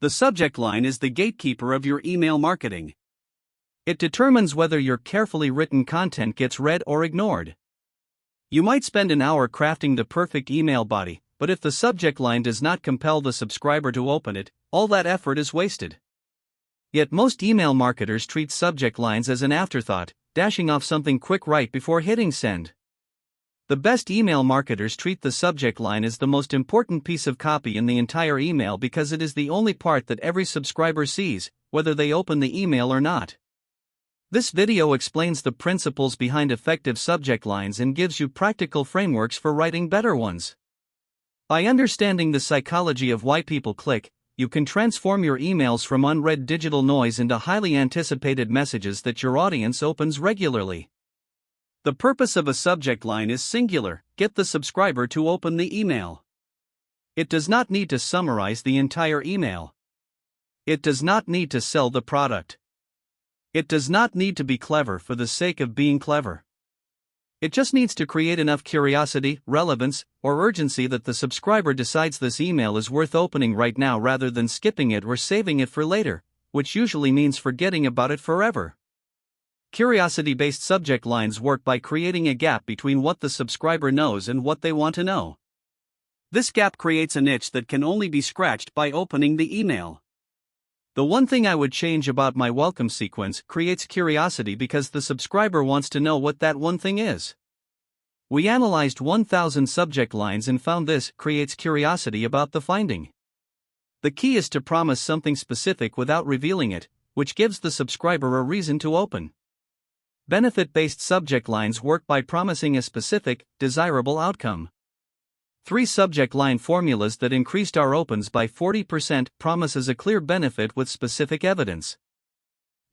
The subject line is the gatekeeper of your email marketing. It determines whether your carefully written content gets read or ignored. You might spend an hour crafting the perfect email body, but if the subject line does not compel the subscriber to open it, all that effort is wasted. Yet most email marketers treat subject lines as an afterthought, dashing off something quick right before hitting send. The best email marketers treat the subject line as the most important piece of copy in the entire email because it is the only part that every subscriber sees, whether they open the email or not. This video explains the principles behind effective subject lines and gives you practical frameworks for writing better ones. By understanding the psychology of why people click, you can transform your emails from unread digital noise into highly anticipated messages that your audience opens regularly. The purpose of a subject line is singular: get the subscriber to open the email. It does not need to summarize the entire email. It does not need to sell the product. It does not need to be clever for the sake of being clever. It just needs to create enough curiosity, relevance, or urgency that the subscriber decides this email is worth opening right now rather than skipping it or saving it for later, which usually means forgetting about it forever. Curiosity-based subject lines work by creating a gap between what the subscriber knows and what they want to know. This gap creates a niche that can only be scratched by opening the email. The one thing I would change about my welcome sequence creates curiosity because the subscriber wants to know what that one thing is. We analyzed 1,000 subject lines and found this creates curiosity about the finding. The key is to promise something specific without revealing it, which gives the subscriber a reason to open. Benefit-based subject lines work by promising a specific, desirable outcome. 3 subject line formulas that increased our opens by 40% promises a clear benefit with specific evidence.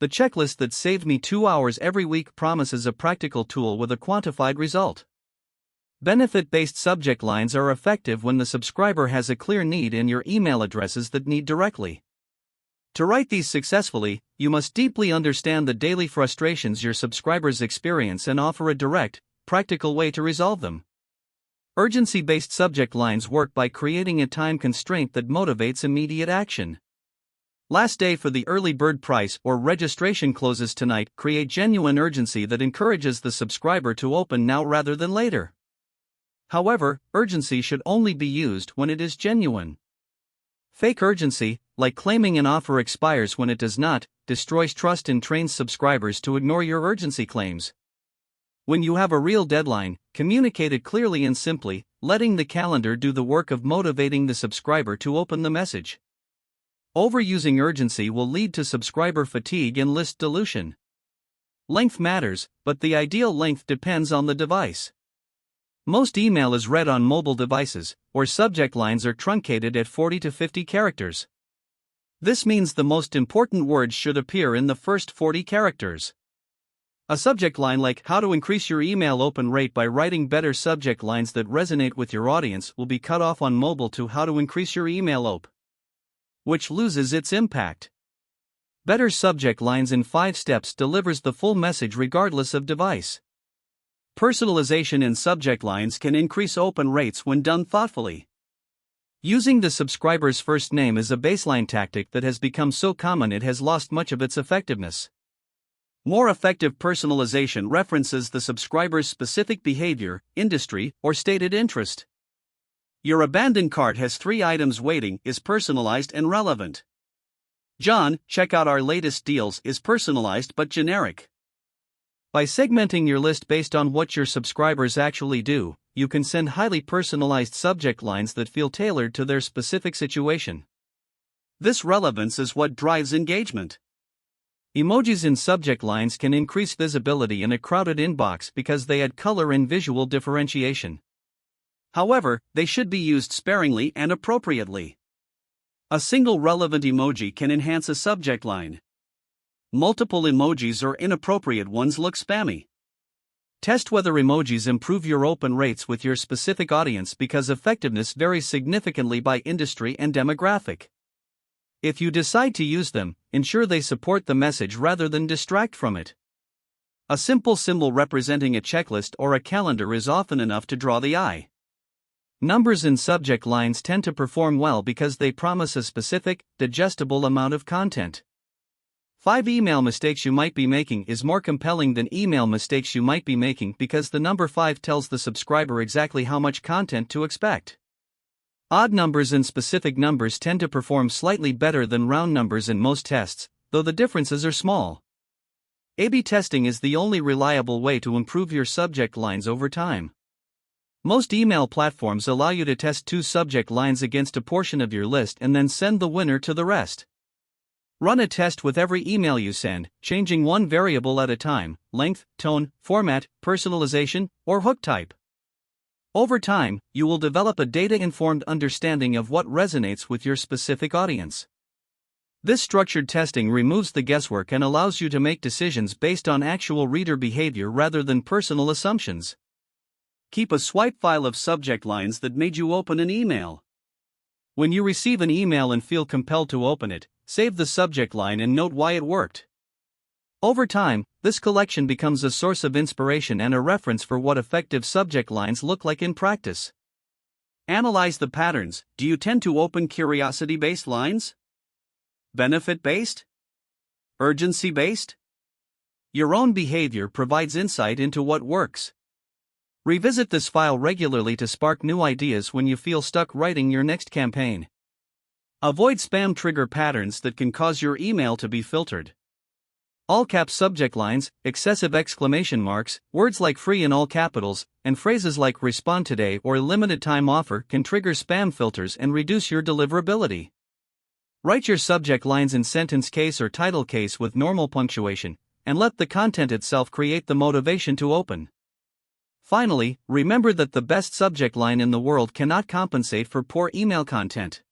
The checklist that saved me 2 hours every week promises a practical tool with a quantified result. Benefit-based subject lines are effective when the subscriber has a clear need and your email addresses that need directly. To write these successfully, you must deeply understand the daily frustrations your subscribers experience and offer a direct, practical way to resolve them. Urgency-based subject lines work by creating a time constraint that motivates immediate action. Last day for the early bird price or registration closes tonight create genuine urgency that encourages the subscriber to open now rather than later. However, urgency should only be used when it is genuine. Fake urgency, like claiming an offer expires when it does not, destroys trust and trains subscribers to ignore your urgency claims. When you have a real deadline, communicate it clearly and simply, letting the calendar do the work of motivating the subscriber to open the message. Overusing urgency will lead to subscriber fatigue and list dilution. Length matters, but the ideal length depends on the device. Most email is read on mobile devices, or subject lines are truncated at 40 to 50 characters. This means the most important words should appear in the first 40 characters. A subject line like "How to increase your email open rate by writing better subject lines that resonate with your audience" will be cut off on mobile to "How to increase your email op," which loses its impact. Better subject lines in 5 steps delivers the full message regardless of device. Personalization in subject lines can increase open rates when done thoughtfully. Using the subscriber's first name is a baseline tactic that has become so common it has lost much of its effectiveness. More effective personalization references the subscriber's specific behavior, industry, or stated interest. Your abandoned cart has 3 items waiting is personalized and relevant. John, check out our latest deals is personalized but generic. By segmenting your list based on what your subscribers actually do, you can send highly personalized subject lines that feel tailored to their specific situation. This relevance is what drives engagement. Emojis in subject lines can increase visibility in a crowded inbox because they add color and visual differentiation. However, they should be used sparingly and appropriately. A single relevant emoji can enhance a subject line. Multiple emojis or inappropriate ones look spammy. Test whether emojis improve your open rates with your specific audience because effectiveness varies significantly by industry and demographic. If you decide to use them, ensure they support the message rather than distract from it. A simple symbol representing a checklist or a calendar is often enough to draw the eye. Numbers in subject lines tend to perform well because they promise a specific, digestible amount of content. 5 email mistakes you might be making is more compelling than email mistakes you might be making because the number 5 tells the subscriber exactly how much content to expect. Odd numbers and specific numbers tend to perform slightly better than round numbers in most tests, though the differences are small. A/B testing is the only reliable way to improve your subject lines over time. Most email platforms allow you to test 2 subject lines against a portion of your list and then send the winner to the rest. Run a test with every email you send, changing one variable at a time: length, tone, format, personalization, or hook type. Over time, you will develop a data-informed understanding of what resonates with your specific audience. This structured testing removes the guesswork and allows you to make decisions based on actual reader behavior rather than personal assumptions. Keep a swipe file of subject lines that made you open an email. When you receive an email and feel compelled to open it, save the subject line and note why it worked. Over time, this collection becomes a source of inspiration and a reference for what effective subject lines look like in practice. Analyze the patterns. Do you tend to open curiosity-based lines? Benefit-based? Urgency-based? Your own behavior provides insight into what works. Revisit this file regularly to spark new ideas when you feel stuck writing your next campaign. Avoid spam trigger patterns that can cause your email to be filtered. All-cap subject lines, excessive exclamation marks, words like free in all capitals, and phrases like respond today or limited time offer can trigger spam filters and reduce your deliverability. Write your subject lines in sentence case or title case with normal punctuation, and let the content itself create the motivation to open. Finally, remember that the best subject line in the world cannot compensate for poor email content.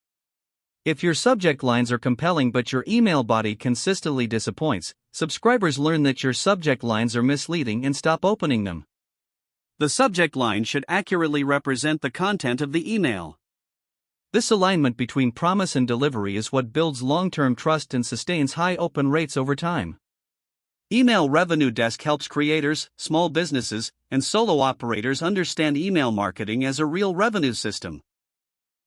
If your subject lines are compelling but your email body consistently disappoints, subscribers learn that your subject lines are misleading and stop opening them. The subject line should accurately represent the content of the email. This alignment between promise and delivery is what builds long-term trust and sustains high open rates over time. Email Revenue Desk helps creators, small businesses, and solo operators understand email marketing as a real revenue system.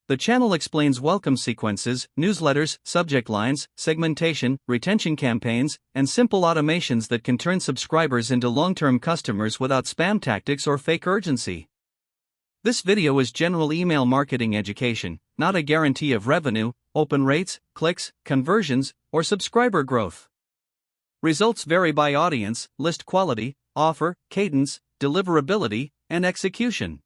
The channel explains welcome sequences, newsletters, subject lines, segmentation, retention campaigns, and simple automations that can turn subscribers into long-term customers without spam tactics or fake urgency. This video is general email marketing education, not a guarantee of revenue, open rates, clicks, conversions, or subscriber growth. Results vary by audience, list quality, offer, cadence, deliverability, and execution.